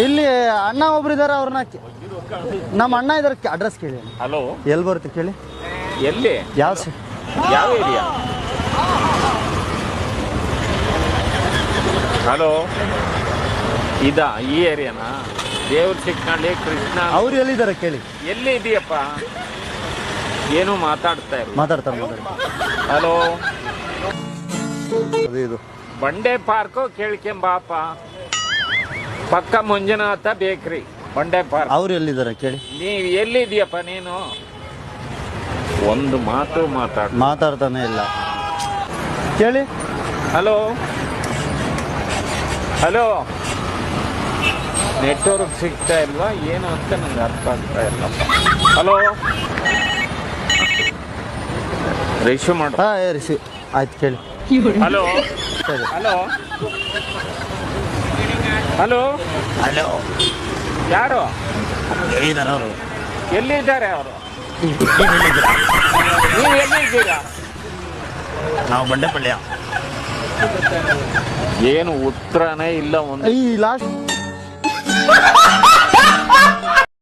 ಇಲ್ಲಿ ಅಣ್ಣ ಒಬ್ರು ಇದಾರೆ, ಅವ್ರನ್ನ ನಮ್ಮ ಅಣ್ಣ ಇದಾರೆ, ಅಡ್ರೆಸ್ ಕೇಳಿ. ಹಲೋ, ಎಲ್ಲಿ ಬರುತ್ತೆ ಕೇಳಿ? ಎಲ್ಲಿ? ಯಾವ ಏರಿಯಾ? ಹಲೋ, ಇದಾ ಈ ಏರಿಯಾನಾ? ದೇವ್ರ ಚಿಕ್ಕನಹಳ್ಳಿ, ಕೃಷ್ಣ. ಅವ್ರು ಎಲ್ಲಿದ್ದಾರೆ ಕೇಳಿ? ಎಲ್ಲಿ ಇದೆಯಪ್ಪ? ಏನು ಮಾತಾಡ್ತಾರೆ? ಹಲೋ, ಇದು ಬಂಡೆ ಪಾರ್ಕು ಕೇಳ್ಕೆಂಬಾಪ, ಪಕ್ಕ ಮಂಜುನಾಥ ಬೇಕ್ರಿ, ಬಂಡೆ ಪಾರ್ಕ್. ಅವ್ರು ಎಲ್ಲಿದ್ದಾರೆ ಕೇಳಿ? ನೀವ್ ಎಲ್ಲಿದೀಯಪ್ಪ ನೀನು? ಒಂದು ಮಾತು ಮಾತಾಡ್ತಾನೆ ಇಲ್ಲ ಕೇಳಿ. ಹಲೋ ಹಲೋ, ನೆಟ್ವರ್ಕ್ ಸಿಗ್ತಾ ಇಲ್ವಾ ಏನು ಅಂತ ನಂಗೆ ಅರ್ಥ ಆಗ್ತಾ ಇಲ್ಲಪ್ಪ. ಹಲೋ, ರಿಸೀವ್ ಮಾಡು. ರಿಸೀವ್ ಆಯ್ತು ಕೇಳಿ. ಹಲೋ ಸರಿ. ಹಲೋ ಹಲೋ ಹಲೋ, ಯಾರು? ಎಲ್ಲಿದ್ದಾರೆ ಅವರು? ಎಲ್ಲಿದ್ದಾರೆ ಅವರು? ನೀವು ಎಲ್ಲಿದ್ದೀರಾ? ನಾವು ಬಂಡೆಪಳ್ಳಿ. ಏನು ಉತ್ತರನೇ ಇಲ್ಲ ಒಂದು. ಈ ಲಾಸ್ಟ್